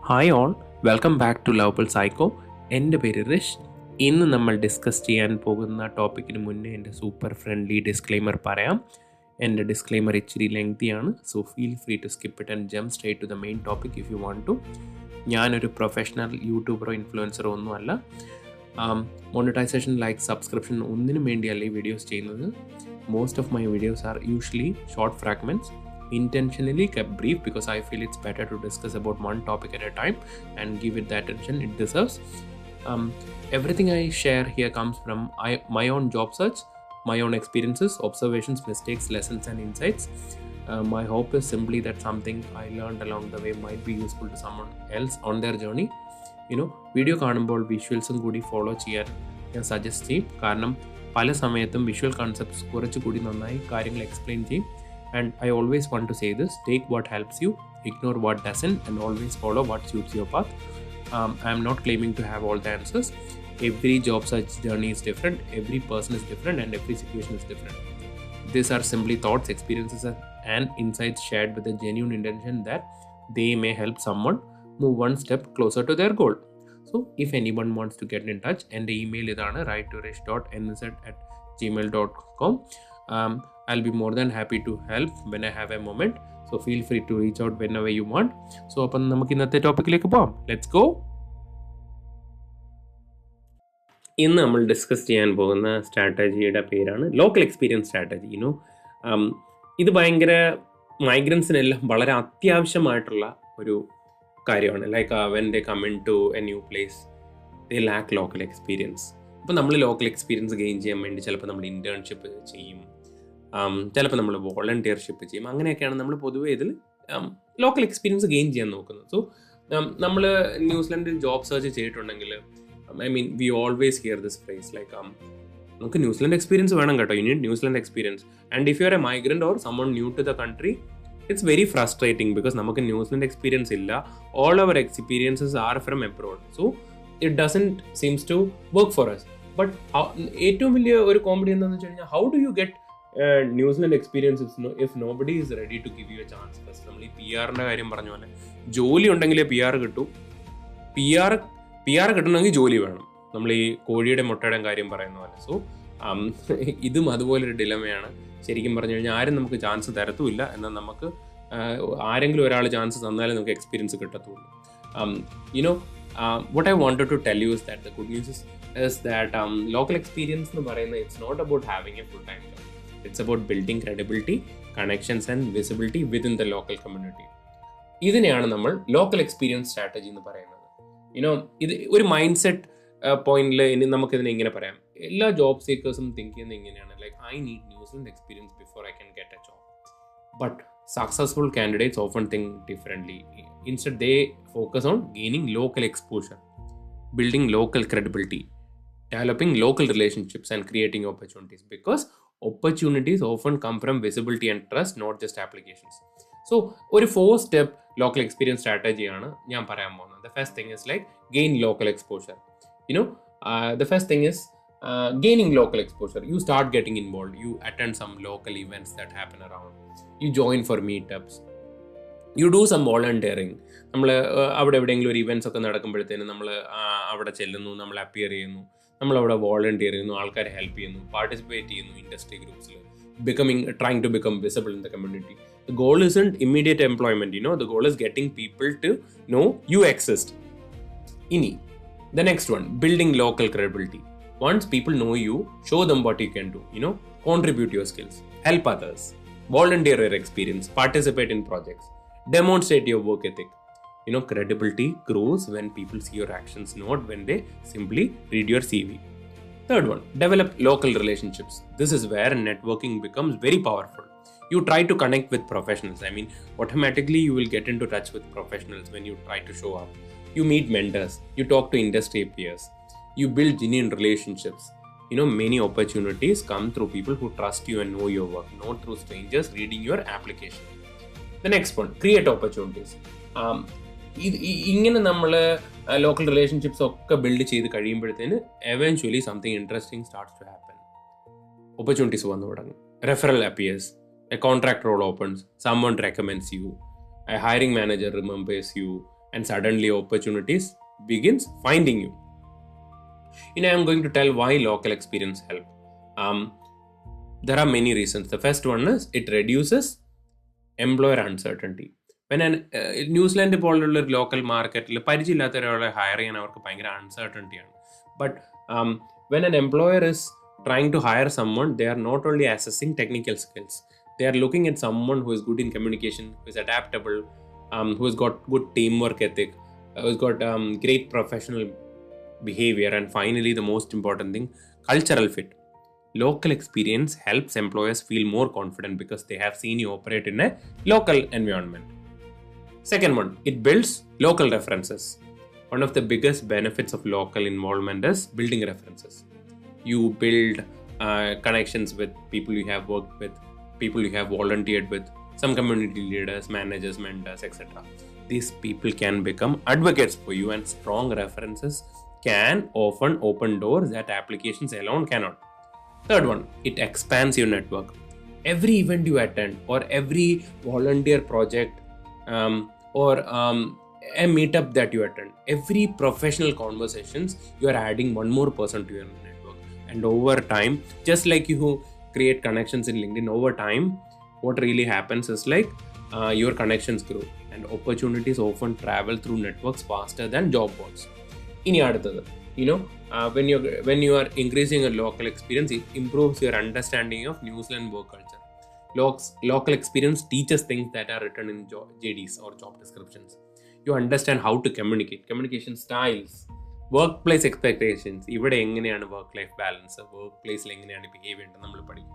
Hi all, welcome back to lovable psycho. എൻ്റെ പേര് റിഷ്. ഇന്ന് നമ്മൾ ഡിസ്കസ് ചെയ്യാൻ പോകുന്ന ടോപ്പിക്കിന് മുന്നേ എൻ്റെ സൂപ്പർ ഫ്രണ്ട്ലി ഡിസ്ക്ലെയിമർ പറയാം. എൻ്റെ ഡിസ്ക്ലെയിമർ ഇച്ചിരി ലെങ്തിയാണ്, so feel free to skip it and jump straight to the main topic if you want to. ഞാനൊരു പ്രൊഫഷണൽ യൂട്യൂബറോ ഇൻഫ്ലുവൻസറോ ഒന്നുമല്ല. മോണിറ്റൈസേഷൻ, ലൈക്ക്, സബ്സ്ക്രിപ്ഷൻ ഒന്നിനും വേണ്ടിയല്ല ഈ വീഡിയോസ് ചെയ്യുന്നത്. Most of my videos are usually short fragments, intentionally kept brief because I feel it's better to discuss about one topic at a time and give it the attention it deserves. Everything I share here comes from my own job search, my own experiences, observations, mistakes, lessons and insights. My hope is simply that something I learned along the way might be useful to someone else on their journey. Video കാണുമ്പോൾ വിഷ്വൽസും കൂടി follow ചെയ്യാൻ ഞാൻ suggest ചെയ്യും. കാരണം പല സമയത്തും visual concepts കുറച്ചുകൂടി നന്നായി കാര്യങ്ങൾ എക്സ്പ്ലെയിൻ ചെയ്യും. And I always want to say this: take what helps you, ignore what doesn't, and always follow what suits your path. I am not claiming to have all the answers. Every job search journey is different, every person is different, and every situation is different. These are simply thoughts, experiences, and insights shared with a genuine intention that they may help someone move one step closer to their goal. So, if anyone wants to get in touch, and the email is write2rish.nz@gmail.com. I'll be more than happy to help when I have a moment. So feel free to reach out whenever you want. So അപ്പം നമുക്ക് ഇന്നത്തെ ടോപ്പിക്കിലേക്ക് പോകാം. Let's go. ഇന്ന് നമ്മൾ discuss ചെയ്യാൻ പോകുന്ന സ്ട്രാറ്റജിയുടെ പേരാണ് local experience strategy. ഇത് ഭയങ്കര മൈഗ്രൻസിനെല്ലാം വളരെ അത്യാവശ്യമായിട്ടുള്ള ഒരു കാര്യമാണ്. Like when they come in to a new place, they lack local experience. അപ്പോൾ നമ്മൾ ലോക്കൽ എക്സ്പീരിയൻസ് ഗെയിൻ ചെയ്യാൻ വേണ്ടി ചിലപ്പോൾ നമ്മൾ ഇൻറ്റേൺഷിപ്പ് ചെയ്യും, ചിലപ്പോൾ നമ്മൾ വോളണ്ടിയർഷിപ്പ് ചെയ്യും. അങ്ങനെയൊക്കെയാണ് നമ്മൾ പൊതുവേ ഇതിൽ ലോക്കൽ എക്സ്പീരിയൻസ് ഗെയിൻ ചെയ്യാൻ നോക്കുന്നത്. സോ നമ്മൾ ന്യൂസിലൻഡിൽ ജോബ് സെർച്ച് ചെയ്തിട്ടുണ്ടെങ്കിൽ, we always hear this phrase like നമുക്ക് ന്യൂസിലൻഡ് എക്സ്പീരിയൻസ് വേണം കേട്ടോ, you need New Zealand experience. And if you are a migrant or someone new to the country, it's very frustrating because നമുക്ക് New Zealand experience ഇല്ല. All our experiences are from abroad. So it doesn't seems to work for us. But ഏറ്റവും വലിയ ഒരു comedy എന്താണെന്ന് വെച്ച് കഴിഞ്ഞാൽ, how do you get New Zealand experience if nobody is ready to give you a chance? First നമ്മൾ ഈ P ആറിൻ്റെ കാര്യം പറഞ്ഞ പോലെ, ജോലി ഉണ്ടെങ്കിലേ പി ആർ കിട്ടൂ. പി ആർ കിട്ടണമെങ്കിൽ ജോലി വേണം. നമ്മൾ ഈ കോഴിയുടെ മുട്ടയുടെയും കാര്യം പറയുന്ന പോലെ. സോ ഇതും അതുപോലൊരു ഡിലമയാണ്. ശരിക്കും പറഞ്ഞു കഴിഞ്ഞാൽ ആരും നമുക്ക് ചാൻസ് തരത്തുമില്ല, എന്നാൽ നമുക്ക് ആരെങ്കിലും ഒരാൾ ചാൻസ് തന്നാലേ നമുക്ക് എക്സ്പീരിയൻസ് കിട്ടത്തുള്ളൂ. What I wanted to tell you is that the good news is that local experience എന്ന് പറയുന്നത്, it's not about having a full-time job. It's about building credibility, connections and visibility within the local community. ഇതിനെയാണ് നമ്മൾ local experience strategy എന്ന് പറയുന്നത്. ഇത് ഒരു mind set പോയിന്റിൽ നമുക്കിതിനെ ഇങ്ങനെ പറയാം. എല്ലാ ജോബ് സീക്കേഴ്സും തിങ്ക് ചെയ്യുന്നത് ഇങ്ങനെയാണ്, like I need New Zealand experience before I can get A job. But successful candidates often think differently. Instead, they focus on gaining local exposure, building local credibility, developing local relationships, and creating opportunities. Because opportunities often come from visibility and trust, not just applications. So, ഒരു 4-step local experience strategy ആണ് ഞാൻ പറയാൻ പോകുന്നത്. The first thing is like gain local exposure. The first thing is gaining local exposure. You start getting involved. You attend some local events that happen around. You join for meetups. You do some volunteering. നമ്മൾ അവിടെ എവിടെയെങ്കിലും ഒരു events ഒക്കെ നടക്കുമ്പോഴത്തേനും നമ്മൾ അവിടെ ചെല്ലുന്നു, നമ്മൾ appear ചെയ്യുന്നു, നമ്മളവിടെ വോളണ്ടിയർ ചെയ്യുന്നു, ആൾക്കാരെ ഹെൽപ്പ് ചെയ്യുന്നു, പാർട്ടിസിപ്പേറ്റ് ചെയ്യുന്നു industry ഗ്രൂപ്പ്സിൽ, trying to become visible in the community. The goal isn't immediate employment, the goal is getting people to know you exist. The next one, building local credibility. Once people know you, show them what you can do, contribute your skills, help others, volunteer your experience, participate in projects, demonstrate your work ethic. Credibility grows when people see your actions, not when they simply read your CV. Third one, develop local relationships. This is where networking becomes very powerful. You try to connect with professionals. Automatically you will get into touch with professionals when you try to show up. You meet mentors, you talk to industry peers, you build genuine relationships. Many opportunities come through people who trust you and know your work, not through strangers reading your application. The next one, create opportunities. ഇങ്ങനെ നമ്മൾ local relationships ഒക്കെ build ചെയ്ത് കഴിയുമ്പോഴത്തേന് eventually something interesting starts to happen. Opportunities വന്നു തുടങ്ങും. Referral appears, a contract role opens, someone recommends you, a hiring manager remembers you, and suddenly opportunities begins finding you. I'm going to tell why local experience help. There are many reasons. The first one is it reduces employer uncertainty. When New Zealand പോലുള്ള ഒരു local മാർക്കറ്റിൽ പരിചയമില്ലാത്ത ഒരാളെ higher ചെയ്യാൻ അവർക്ക് ഭയങ്കര അൺസർട്ടനിറ്റിയാണ്. But when an employer is trying to hire someone, they are not only assessing technical skills, they are looking at someone who is good in communication, who is adaptable, who has got good teamwork ethic, who has got great professional behavior, and finally the most important thing, cultural fit. Local experience helps employers feel more confident because they have seen you operate in a local environment. Second one, it builds local references. One of the biggest benefits of local involvement is building references. You build connections with people you have worked with, people you have volunteered with, some community leaders, managers, mentors, etc. These people can become advocates for you, and strong references can often open doors that applications alone cannot. Third one, it expands your network. Every event you attend, or every volunteer project, or a meetup that you attend, every professional conversations, you are adding one more person to your network. And over time, just like you create connections in LinkedIn, over time, what really happens is like your connections grow, and opportunities often travel through networks faster than job boards. ഇനി അടുത്തത്, when you are increasing a local experience, it improves your understanding of New Zealand work culture. Local experience teaches things that are written in JDs or job descriptions. You understand how to communicate, communication styles, workplace expectations. ഇവിടെ എങ്ങനെയാണ് work life balance, work പ്ലേസിൽ എങ്ങനെയാണ് behave ചെയ്യേണ്ടത് നമ്മൾ പഠിക്കും.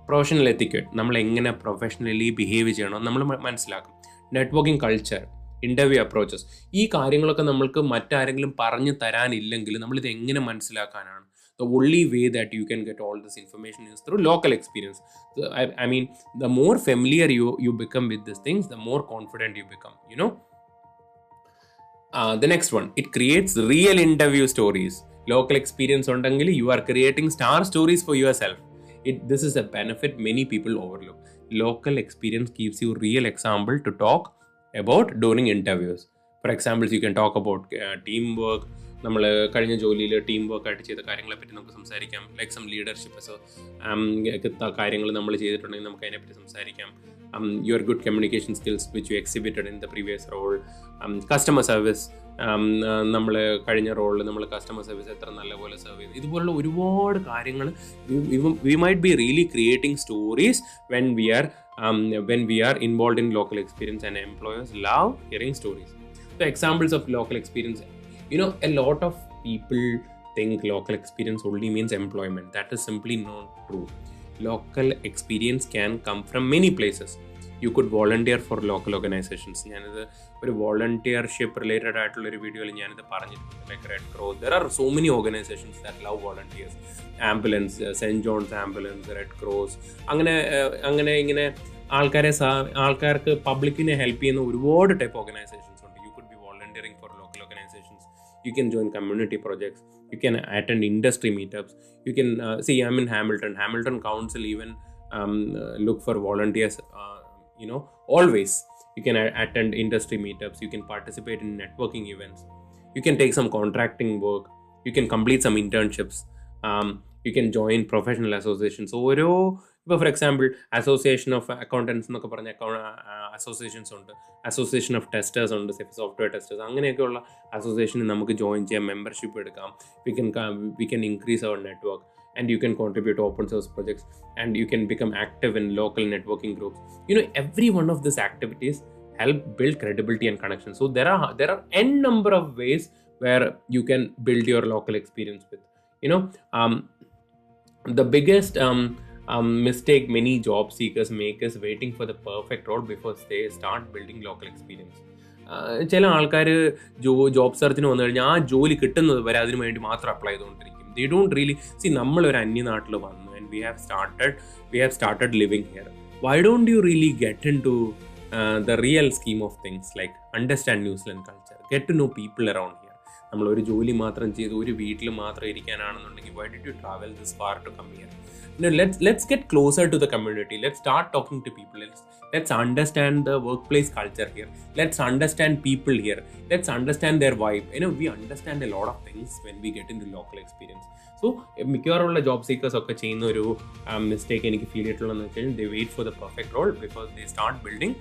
Professional എത്തിക്വറ്റ്, നമ്മൾ എങ്ങനെ professionally behave ചെയ്യണം നമ്മൾ മനസ്സിലാക്കും. നെറ്റ്വർക്കിംഗ് കൾച്ചർ, ഇൻ്റർവ്യൂ അപ്രോച്ചസ്, ഈ കാര്യങ്ങളൊക്കെ നമ്മൾക്ക് മറ്റാരെങ്കിലും പറഞ്ഞു തരാനില്ലെങ്കിൽ നമ്മളിത് എങ്ങനെ മനസ്സിലാക്കാനാണ്? The only way that you can get all this information is through local experience. So, I mean, the more familiar you become with these things, the more confident you become, The next one, it creates real interview stories. Local experience undangil, you are creating star stories for yourself. This is a benefit many people overlook. Local experience gives you real example to talk about during interviews. For example, you can talk about teamwork. നമ്മൾ കഴിഞ്ഞ ജോലിയിൽ team work ആയിട്ട് ചെയ്ത കാര്യങ്ങളെ പറ്റി നമുക്ക് സംസാരിക്കാം. Like some leadership കാര്യങ്ങൾ നമ്മൾ ചെയ്തിട്ടുണ്ടെങ്കിൽ നമുക്ക് അതിനെപ്പറ്റി സംസാരിക്കാം. Your good communication skills which you exhibited in the previous role. Customer service, നമ്മൾ കഴിഞ്ഞ റോളിൽ നമ്മൾ കസ്റ്റമർ സർവീസ് എത്ര നല്ലപോലെ സെർവ് ചെയ്തു. ഇതുപോലുള്ള ഒരുപാട് കാര്യങ്ങൾ V might be really creating stories when we are involved in local experience, and employers love hearing stories. So examples of local experience, a lot of people think local experience only means employment. That is simply not true. Local experience can come from many places. You could volunteer for local organizations. ഞാനിത് ഒരു വോളണ്ടിയർഷിപ്പ് related ആയിട്ടുള്ള ഒരു വീഡിയോയിൽ ഞാനിത് പറഞ്ഞിട്ടുണ്ട്. Like red cross, there are so many organizations that love volunteers. Ambulance, saint John's ambulance, red cross, അങ്ങനെ ഇങ്ങനെ ആൾക്കാർക്ക് പബ്ലിക്കിനെ ഹെൽപ്പ് ചെയ്യുന്ന ഒരുപാട് ടൈപ്പ് ഓർഗനൈസേഷൻസ് ഉണ്ട്. You could be volunteering for local organizations. You can join community projects. You can attend industry meetups. You can see, I'm in Hamilton Council even look for volunteers, always. You can attend industry meetups. You can participate in networking events. You can take some contracting work. You can complete some internships. You can join professional associations. ഓരോ ഇപ്പോൾ for example association of accountants എന്നൊക്കെ പറഞ്ഞ associations ഉണ്ട്, association of testers ഉണ്ട്, software testers, അങ്ങനെയൊക്കെയുള്ള അസോസിയേഷനിൽ നമുക്ക് join ചെയ്യാം, മെമ്പർഷിപ്പ് എടുക്കാം. We can increase our network, and you can contribute to open source projects, and you can become active in local networking groups. Every one of these activities help build credibility and connection. So there are n number of ways where you can build your local experience with. The biggest mistake many job seekers make is waiting for the perfect role before they start building local experience. ചില ആൾക്കാർ job സെർച്ചിന് വന്നു കഴിഞ്ഞാൽ ആ ജോലി കിട്ടുന്നത് വരെ അതിനു വേണ്ടി മാത്രം അപ്ലൈ ചെയ്തുകൊണ്ടിരിക്കും. They don't really see, നമ്മളൊരു അന്യനാട്ടിൽ വന്നു and we have started living here. Why don't you really get into the real scheme of things, like understand New Zealand culture, get to know people around here. നമ്മളൊരു ജോലി മാത്രം ചെയ്ത് ഒരു വീട്ടിൽ മാത്രം ഇരിക്കാനാണെന്നുണ്ടെങ്കിൽ why did you travel this far to come here? Let's get closer to the community. Let's start talking to people. Let's understand the workplace culture here. Let's understand people here. Let's understand their vibe. We understand a lot of things when we get into local experience. So മിക്കവാറുള്ള job seekers ഒക്കെ ചെയ്യുന്ന ഒരു mistake എനിക്ക് feel ചെയ്തിട്ടുള്ളതെന്ന് വെച്ച് കഴിഞ്ഞാൽ they wait for the perfect role before they start building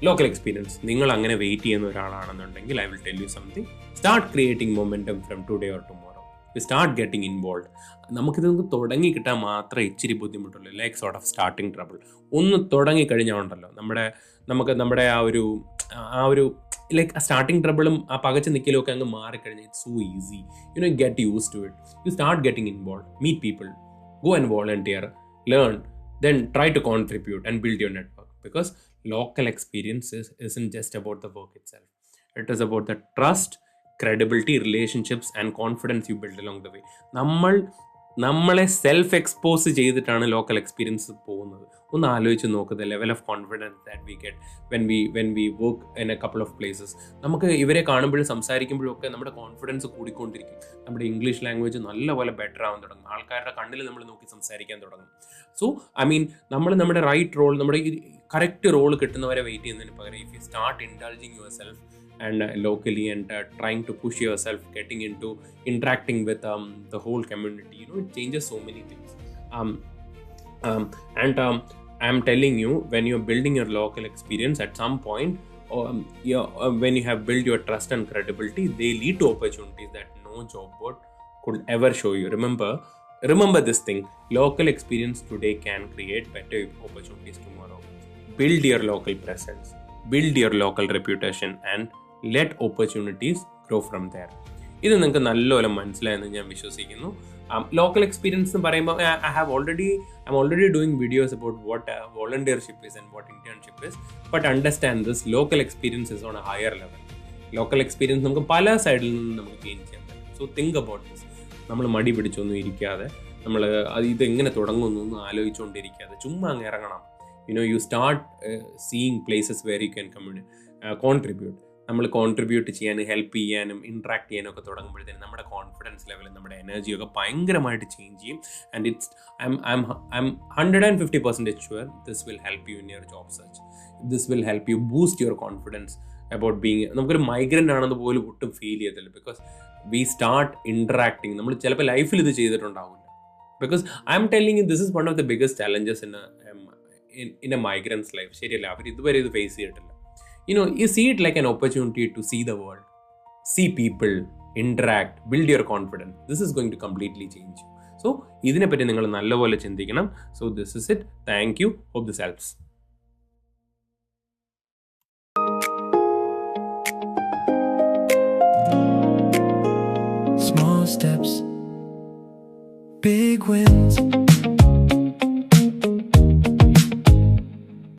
local experience. നിങ്ങൾ അങ്ങനെ wait ചെയ്യുന്ന ഒരാളാണെന്നുണ്ടെങ്കിൽ I will tell you something. Start creating momentum from today or tomorrow. Start getting involve. നമുക്കിത് തുടങ്ങി കിട്ടാൻ മാത്രമേ ഇച്ചിരി ബുദ്ധിമുട്ടുള്ളൂ. Like sort of starting trouble. ഒന്ന് തുടങ്ങിക്കഴിഞ്ഞാൽ ഉണ്ടല്ലോ നമ്മുടെ ആ ഒരു ലൈക്ക് സ്റ്റാർട്ടിങ് ട്രബിളും ആ പകച്ച് നിൽക്കലും ഒക്കെ അങ്ങ് മാറിക്കഴിഞ്ഞാൽ it's so easy. Get use to it. You start getting involve, meet people, go and volunteer, learn, then try to contribute and build your network. Because local experiences isn't just about the work itself. It is about the trust, credibility, relationships and confidence you build along the way. നമ്മളെ self expose ചെയ്തിട്ടാണ് local experience പോകുന്നത്. ഒന്ന് ആലോചിച്ച് നോക്കുക, the level of confidence that we get when we work in A couple of places. നമുക്ക് ഇവരെ കാണുമ്പോഴും സംസാരിക്കുമ്പോഴും ഒക്കെ നമ്മുടെ കോൺഫിഡൻസ് കൂടിക്കൊണ്ടിരിക്കും. നമ്മുടെ ഇംഗ്ലീഷ് ലാംഗ്വേജ് നല്ലപോലെ ബെറ്റർ ആവാൻ തുടങ്ങും. ആൾക്കാരുടെ കണ്ണിൽ നമ്മൾ നോക്കി സംസാരിക്കാൻ തുടങ്ങും. സോ നമ്മൾ നമ്മുടെ റൈറ്റ് റോൾ, നമ്മുടെ കറക്റ്റ് റോൾ കിട്ടുന്നവരെ വെയിറ്റ് ചെയ്യുന്നതിന് പകരം if you start indulging yourself and locally and trying to push yourself, getting into interacting with the whole community, it changes so many things. I'm telling you, when you're building your local experience, at some point when you have built your trust and credibility, they lead to opportunities that no job board could ever show you. Remember this thing: local experience today can create better opportunities tomorrow. Build your local presence, build your local reputation and let opportunities grow from there. ഇത് നിങ്ങൾക്ക് നല്ലപോലെ മനസ്സിലായെന്ന് ഞാൻ വിശ്വസിക്കുന്നു. Local experience എന്ന് പറയുമ്പോൾ I'm already doing videos about what volunteership is and what internship is, but understand this: local experience is on a higher level. Local experience നമുക്ക് പല സൈഡിൽ നിന്നും നമുക്ക് ഗെയിൻ ചെയ്യാൻ പറ്റും. So think about this. നമ്മൾ മടി പിടിച്ചൊന്നും ഇരിക്കാതെ, നമ്മൾ ഇത് എങ്ങനെ തുടങ്ങുന്നൊന്നും ആലോചിച്ചുകൊണ്ടിരിക്കാതെ ചുമ്മാ അങ്ങ് ഇറങ്ങണം. You start seeing places where you can contribute. നമ്മൾ കോൺട്രിബ്യൂട്ട് ചെയ്യാനും ഹെൽപ്പ് ചെയ്യാനും ഇൻട്രാക്ട് ചെയ്യാനും ഒക്കെ തുടങ്ങുമ്പോഴത്തേനും നമ്മുടെ കോൺഫിഡൻസ് ലെവലും നമ്മുടെ എനർജിയൊക്കെ ഭയങ്കരമായിട്ട് ചേഞ്ച് ചെയ്യും. And I'm 150% sure this will help you in your job search. This will help you boost your confidence about being. നമുക്കൊരു മൈഗ്രൻ്റ് ആണെന്ന് പോലും ഒട്ടും ഫീൽ ചെയ്യത്തില്ല. Because we start interacting. നമ്മൾ ചിലപ്പോൾ ലൈഫിൽ ഇത് ചെയ്തിട്ടുണ്ടാവില്ല. Because I'm telling you, this is one of the biggest challenges in a migrant's life. ശരിയല്ല, അവർ ഇതുവരെ ഇത് ഫേസ് ചെയ്തിട്ടില്ല. You see it like an opportunity to see the world, see people, interact, build your confidence. This is going to completely change you. So ഇതിനെപ്പറ്റി നിങ്ങൾ നല്ലപോലെ ചിന്തിക്കണം. So this is it. Thank you. Hope this helps. Small steps, big wins.